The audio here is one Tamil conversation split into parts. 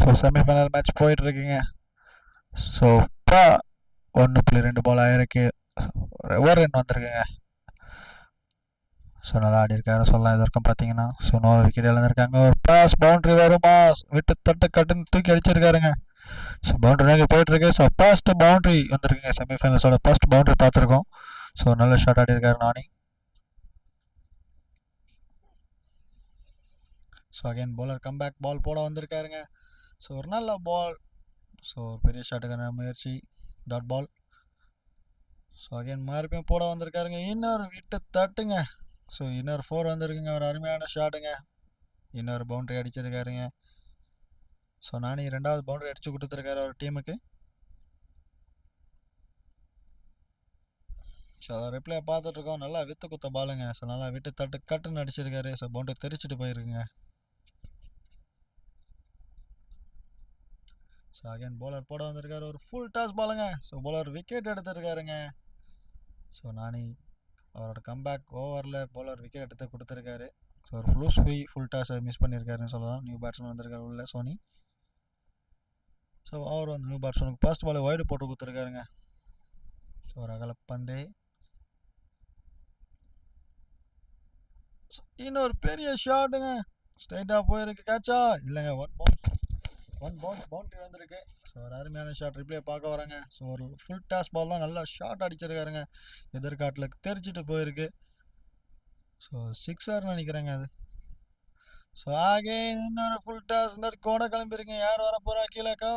ஸோ செமிஃபைனல் மேட்ச் போயிட்டு இருக்குங்க. ஸோ இப்போ 1.2 பால் ஆயிருக்கு. ஒரு ரன் வந்திருக்குங்க. ஸோ நல்லா ஆடி இருக்காரு சொல்லலாம். இது வரைக்கும் பார்த்தீங்கன்னா ஸோ 100 விக்கெட் இழந்திருக்காங்க. ஒரு பாஸ் பவுண்டரி வருமா, விட்டு தட்டு கட்டுன்னு தூக்கி அடிச்சிருக்காருங்க. ஸோ பவுண்டரி நோக்கி போயிட்டு இருக்கு. ஸோ ஃபர்ஸ்ட் பவுண்டரி வந்திருக்குங்க. செமிஃபைனல்ஸோட ஃபர்ஸ்ட் பவுண்டரி பார்த்துருக்கோம். ஸோ நல்ல ஷாட் ஆடி இருக்காரு நானி. ஸோ அகைன் பவுலர் கம்பேக் பால் போட வந்திருக்காருங்க. ஸோ ஒரு நல்ல பால். ஸோ ஒரு பெரிய ஷாட்டுக்கான முயற்சி. Dot ball. ஸோ அகைன் மறுபடியும் போட வந்திருக்காருங்க. இன்னொரு விட்டு தட்டுங்க. ஸோ இன்னொரு 4 வந்திருக்குங்க. ஒரு அருமையான ஷாட்டுங்க. இன்னொரு பவுண்டரி அடிச்சிருக்காருங்க. ஸோ நானி 2வது பவுண்டரி அடிச்சு கொடுத்துருக்காரு ஒரு டீமுக்கு. ஸோ ரிப்ளே பார்த்துட்ருக்கோம். நல்லா வித்து குத்த பாலுங்க. ஸோ நல்லா விட்டு தட்டு கட்டுன்னு அடிச்சிருக்காரு. ஸோ பவுண்டரி தெரிச்சிட்டு போயிருக்குங்க. ஸோ அகைன் பவுலர் போட வந்திருக்காரு. ஒரு ஃபுல் டாஸ் பாலுங்க. ஸோ பவுலர் விக்கெட் எடுத்திருக்காருங்க. ஸோ நானி அவரோட கம்பேக் ஓவரில் பவுலர் விக்கெட் எடுத்து கொடுத்துருக்காரு. ஸோ ஒரு ஃபுல் டாஸை மிஸ் பண்ணியிருக்காருன்னு சொல்லலாம். நியூ பேட்ஸ்மேன் வந்திருக்காரு உள்ள சோனி. ஸோ அவர் வந்து நியூ பேட்ஸ்மேனுக்கு ஃபர்ஸ்ட் பால் வைடு போட்டு கொடுத்துருக்காருங்க. ஸோ ஒரு அகலப்பந்தே. இன்னொரு பெரிய ஷாட்டுங்க. ஸ்ட்ரைட்டாக போயிருக்கு. கேட்சா இல்லைங்க. ஒன் பவுண்டரி வந்திருக்கு. ஸோ ஒரு அருமையான ஷாட். ரிப்ளே பார்க்க வராங்க. ஸோ ஒரு ஃபுல் டாஸ் பால் தான் நல்லா ஷாட் அடிச்சிருக்காருங்க. எதிர்காட்டில் தெரிச்சிட்டு போயிருக்கு. ஸோ 6 நினைக்கிறேங்க அது. ஸோ அகைன் இன்னொரு ஃபுல் டாஸ். இந்த கோடை கிளம்பிருங்க. யார் வர போகிறா கீழேக்கா.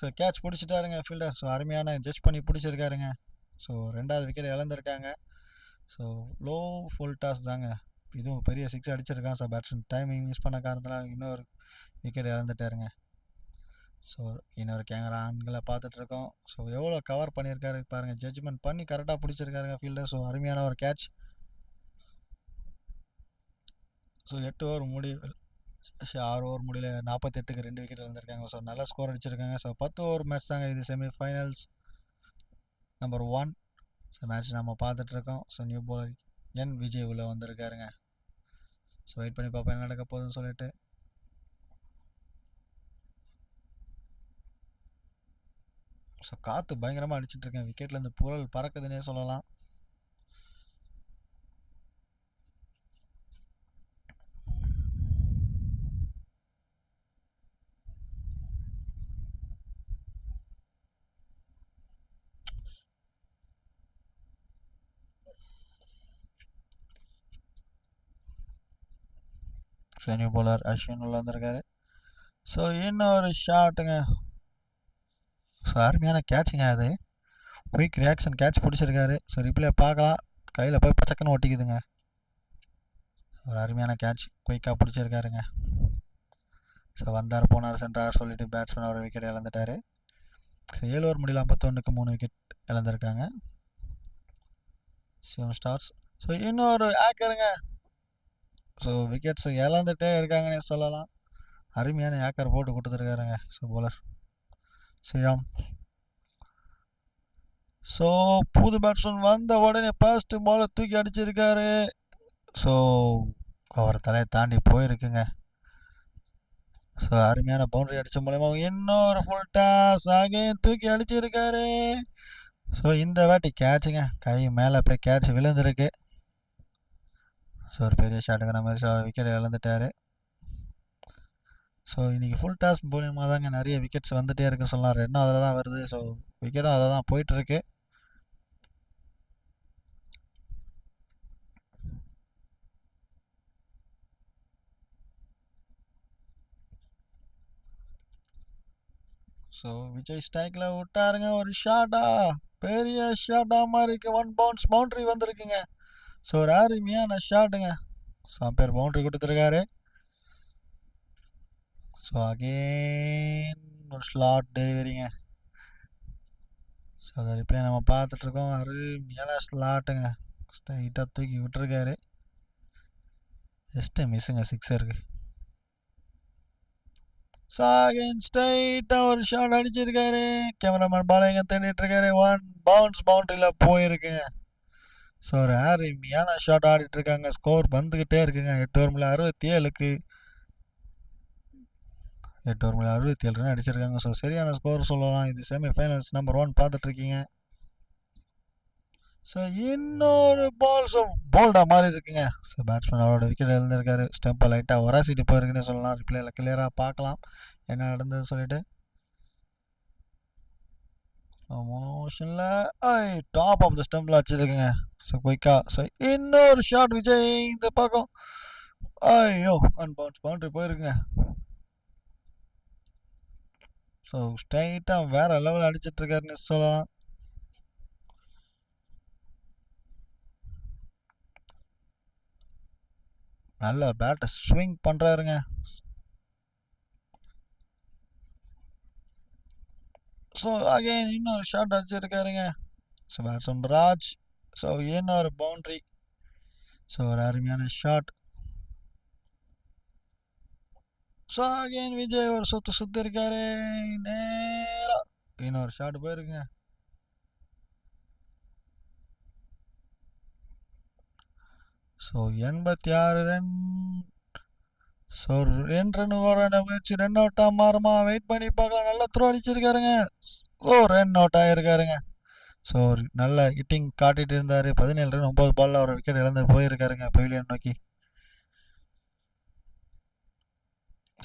ஸோ கேட்ச் பிடிச்சிட்டாருங்க ஃபீல்டர். ஸோ அருமையான ஜட்ஜ் பண்ணி பிடிச்சிருக்காருங்க. ஸோ 2வது விக்கெட் இழந்திருக்காங்க. ஸோ லோ ஃபுல் டாஸ் தாங்க. இதுவும் பெரிய 6 அடிச்சிருக்கான். ஸோ பேட்ஸ்மேன் டைமிங் மிஸ் பண்ண காரணத்தினால இன்னொரு விக்கெட் இழந்துட்டாருங்க. ஸோ இன்னொரு கேமரா ஆண்களை பார்த்துட்ருக்கோம். ஸோ எவ்வளோ கவர் பண்ணியிருக்காரு பாருங்கள். ஜட்ஜ்மெண்ட் பண்ணி கரெக்டாக பிடிச்சிருக்காருங்க ஃபீல்டர். ஸோ அருமையான ஒரு கேட்ச். ஸோ 8 ஓவர் முடிவு 6 ஓவர் முடியல. 48க்கு 2 விக்கெட் இழந்திருக்காங்க. ஸோ நல்ல ஸ்கோர் அடிச்சிருக்காங்க. ஸோ 10 ஓவர் மேட்ச் தாங்க இது. Semi-finals number 1. ஸோ மேட்ச் நம்ம பார்த்துட்ருக்கோம். ஸோ நியூ பவுலர் என் விஜய் உள்ள வந்திருக்காருங்க. ஸோ வெயிட் பண்ணி பார்ப்போம் என்ன நடக்க போகுதுன்னு சொல்லிட்டு. ஸோ காற்று பயங்கரமாக அடிச்சிட்ருக்கேன். விக்கெட்லேருந்து புரல் பறக்குதுன்னே சொல்லலாம். ஸோ நியூ பவுலர் அஸ்வின் உள்ள வந்திருக்காரு. ஸோ இன்னொரு ஷாட்டுங்க. ஸோ அருமையான கேட்சுங்க அது. குயிக் ரியாக்ஷன் கேட்ச் பிடிச்சிருக்காரு. ஸோ ரிப்ளே பார்க்கலாம். கையில் போய் பச்சக்கன்னு ஒட்டிக்குதுங்க. ஒரு அருமையான கேட்ச் குயிக்காக பிடிச்சிருக்காருங்க. ஸோ வந்தார் போனார் சென்றார் சொல்லிட்டு பேட்ஸ்மேன் ஒரு விக்கெட் இழந்துட்டார். ஸோ 7 ஓவர் முடியல. 51க்கு 3 விக்கெட் இழந்திருக்காங்க சிஎம் ஸ்டார்ஸ். ஸோ இன்னொரு ஏக்கருங்க. ஸோ விக்கெட்ஸ் இழந்துட்டே இருக்காங்கன்னே சொல்லலாம். அருமையான ஏக்கர் போட்டு கொடுத்துருக்காருங்க. So bowler Sriram. ஸோ புது பேட்ஸ்மேன் வந்த உடனே ஃபர்ஸ்ட் பாலை தூக்கி அடிச்சிருக்காரு. ஸோ அவர் தலையை தாண்டி போயிருக்குங்க. ஸோ அருமையான பவுண்டரி அடித்த மூலயமா இன்னொரு ஃபுல் டாஸ் அகைன் தூக்கி அடிச்சிருக்காரு. ஸோ இந்த வாட்டி கேட்சுங்க. கை மேலே போய் கேட்ச் விழுந்திருக்கு. ஸோ ஒரு பெரிய ஷாட்டுங்கிற மாதிரி விக்கெட் இழந்துட்டார். ஸோ இன்றைக்கி ஃபுல் டாஸ் மூலியமாக தாங்க நிறைய விக்கெட்ஸ் வந்துகிட்டே இருக்குது சொல்லலாம். 2 அதில் தான் வருது. ஸோ விக்கெட்டும் அதில் தான் போயிட்டுருக்கு. ஸோ விஜய் ஸ்ட்ரைக்கில் விட்டாருங்க. ஒரு ஷாட்டா பெரிய ஷாட்டாக மாதிரி இருக்குது. 1 பவுன்ஸ் பவுண்ட்ரி வந்திருக்குங்க. ஸோ ஒரு அருமையான ஷாட்டுங்க. ஸோ பேர் பவுண்ட்ரி கொடுத்துருக்காரு. ஸோ அகெயின் ஒரு ஸ்லாட் டெலிவரிங்க. ஸோ அதை ரிப்ளே நம்ம பார்த்துட்ருக்கோம். அருமையான ஸ்லாட்டுங்க. ஸ்ட்ரைட்டாக தூக்கி விட்டுருக்காரு. ஜஸ்ட்டு மிஸ்ஸுங்க 6ருக்கு. ஸோ அகெயின் ஸ்ட்ரைட்டாக ஒரு ஷாட் அடிச்சிருக்காரு. கேமராமேன் பாலை எங்கே தேடிட்டுருக்காரு. 1 பவுன்ஸ் பவுண்ட்ரியில் போயிருக்குங்க. ஸோ ஒரு அருமையான ஷாட் ஆடிட்டுருக்காங்க. ஸ்கோர் வந்துக்கிட்டே இருக்குங்க. 8 ஓவர் 67க்கு 8 ஓவர் 67 ரன் அடிச்சிருக்காங்க. ஸோ சரியான ஸ்கோர் சொல்லலாம். இது செமிஃபைனல்ஸ் நம்பர் 1 பார்த்துட்ருக்கீங்க. ஸோ இன்னொரு பால் ஸோ போல்டா மாதிரி இருக்குங்க. ஸோ பேட்ஸ்மேன் அவரோட விக்கெட் எழுந்திருக்காரு. ஸ்டெம்பை லைட்டாக ஒராசிட்டு போயிருக்குன்னு சொல்லலாம். ரிப்ளேயில் கிளியராக பார்க்கலாம் என்ன நடந்ததுன்னு சொல்லிட்டு. மோஷனில் டாப் ஆஃப் த ஸ்டம்பில் வச்சுருக்குங்க. ஸோ குயிக்கா ஸோ இன்னொரு ஷாட் விஜய் இந்த பக்கம். ஐயோ பவுண்ட்ரி போயிருக்குங்க. ஸோ ஸ்ட்ரைட்டாக வேறு லெவல் அடிச்சிட்ருக்காருன்னு சொல்லலாம். நல்ல பேட்டை ஸ்விங் பண்ணுறாருங்க. ஸோ அகைன் இன்னொரு ஷாட் அடிச்சிருக்காருங்க. So batsman Raj. ஸோ இன்னொரு பவுண்ட்ரி. ஸோ ஒரு அருமையான ஷாட். ஸோ அகைன் விஜய் ஒரு சுற்று இருக்காரு. நேராக இன்னொரு ஷாட் போயிருக்குங்க. So 86 run. ஸோ 2 ரன் ஓட முயற்சி ரன் அவுட்டாக மாறுமா வெயிட் பண்ணி பார்க்கலாம். நல்லா த்ரோ அடிச்சிருக்காருங்க. ஓ ரன் அவுட் ஆகிருக்காருங்க. ஸோ நல்ல ஹிட்டிங் காட்டிட்டு இருந்தார். 17 ரன் 9 பாலில் அவர் விக்கெட் இழந்து போயிருக்காருங்க பெவிலியன் நோக்கி.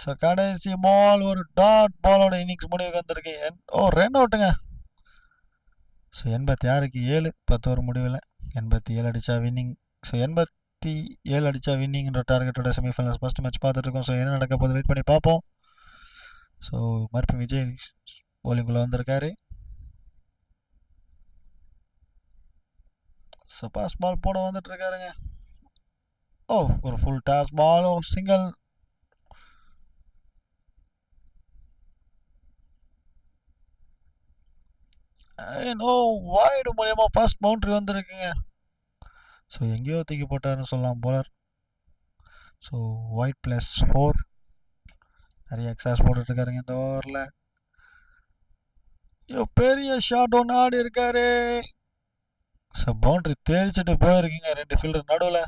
ஸோ கடைசி பால் ஒரு டாட் பாலோட இன்னிங்ஸ் முடிவுக்கு வந்திருக்கு. ரன் அவுட்டுங்க. ஸோ 86க்கு 7 10 ஓவர் முடிவில் 87 அடித்தா வின்னிங். ஸோ 87 அடித்தா வின்னிங்கிற டார்கெட்டோட செமிஃபைனல்ஸ் ஃபஸ்ட் மேட்ச் பார்த்துட்ருக்கோம். ஸோ என்ன நடக்க போது வெயிட் பண்ணி பார்ப்போம். ஸோ மறுபடியும் விஜய் போலிங்குள்ளே வந்திருக்காரு. ஸோ பாஸ் பால் போட வந்துட்டுருக்காருங்க. ஒரு full toss ball single. Wide மூலயமா ஃபர்ஸ்ட் பவுண்ட்ரி வந்திருக்குங்க. ஸோ எங்கேயோ தூக்கி போட்டாருன்னு சொல்லலாம் போலர். ஸோ ஒயிட் +4 நிறைய எக்ஸாஸ் போட்டுட்ருக்காருங்க இந்த ஓவரில். பெரிய ஷாட் ஒன்று ஆடி இருக்காரு. ஸோ பவுண்ட்ரி தெரிச்சிட்டு போயிருக்கீங்க 2 ஃபீல்டர் நடுவில்.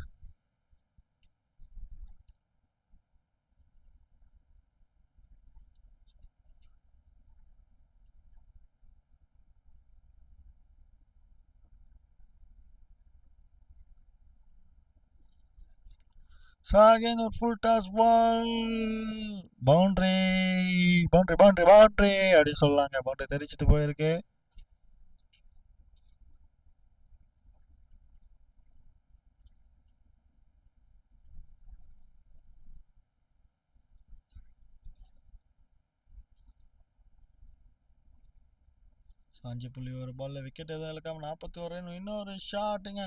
ஸோ அகைன் ஒரு ஃபுல் டாஸ் பால். பவுண்ட்ரி அப்படின்னு சொல்லலாங்க. பவுண்ட்ரி தெரிச்சிட்டு போயிருக்கு. ஸோ 5.1 பாலில் விக்கெட் எதுவும் இழக்காமல் 41 ரன். இன்னொரு ஷாட்டுங்க.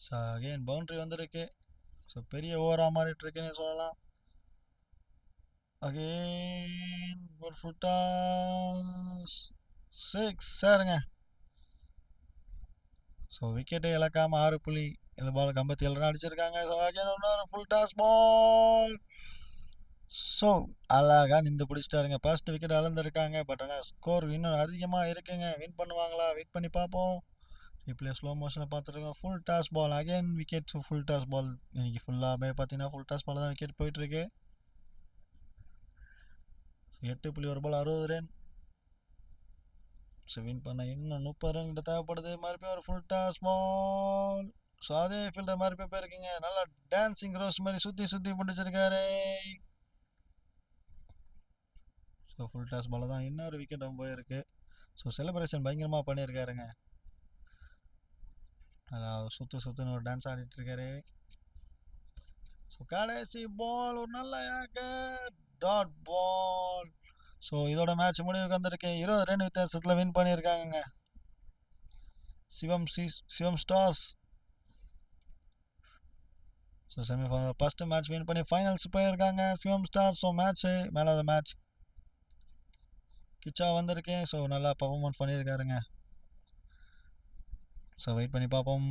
ஸோ அகைன் பவுண்ட்ரி வந்திருக்கு. ஸோ பெரிய ஓவராக மாறிட்டுருக்குன்னு சொல்லலாம். அகைன் ஒரு ஃபுல் டாஸ் 6 சாருங்க. ஸோ விக்கெட்டை இழக்காமல் 6.7 பாலுக்கு 57 ரன் அடிச்சிருக்காங்க. ஸோ அகைன் இன்னொரு ஃபுல் டாஸ் பால். ஸோ அழகாக நின்று பிடிச்சிட்டாருங்க. ஃபர்ஸ்ட் விக்கெட் இழந்திருக்காங்க. பட் ஆனால் ஸ்கோர் இன்னும் அதிகமாக இருக்குங்க. வின் பண்ணுவாங்களா வெயிட் பண்ணி பார்ப்போம். ரிப்ளே ஸ்லோ மோஷனில் பார்த்துருக்கோம். Full toss ball again wicket. Full toss ball இன்னைக்கு ஃபுல்லாகவே பார்த்தீங்கன்னா ஃபுல் டாஸ் பால் தான் விக்கெட் போயிட்டுருக்கு. 8.1 பால் 60 ரன். ஸோ வின் பண்ண இன்னும் 30 ரன் கிட்ட தேவைப்படுது. மறுபடியும் ஒரு ஃபுல் டாஸ் பால். ஸோ அதே ஃபீல்டர் மறுபடியும் போயிருக்கீங்க. நல்லா டான்சிங் ரோஸ் மாதிரி சுற்றி பிடிச்சிருக்காரு. ஸோ ஃபுல் டாஸ் பால் தான் இன்னொரு விக்கெட்டும் போயிருக்கு. ஸோ செலிப்ரேஷன் பயங்கரமாக பண்ணியிருக்காருங்க. சுற்றுன்னு ஒரு டான்ஸ் ஆடிட்டுருக்காரு. ஸோ கடைசி பால் ஒரு நல்ல டாட் பால். ஸோ இதோட மேட்ச் முடிவுக்கு வந்திருக்கு. 20 ரன் வித்தியாசத்தில் வின் பண்ணியிருக்காங்க Shivam Stars. So semifinal first match win பண்ணி ஃபைனல்ஸ் போயிருக்காங்க சிவம் ஸ்டார்ஸ். ஸோ மேட்ச்சு மேலே மேட்ச் கிச்சா வந்திருக்கேன். ஸோ நல்லா பர்ஃபார்மன்ஸ் பண்ணியிருக்காருங்க. ஸோ வெயிட் பண்ணி பார்ப்போம்.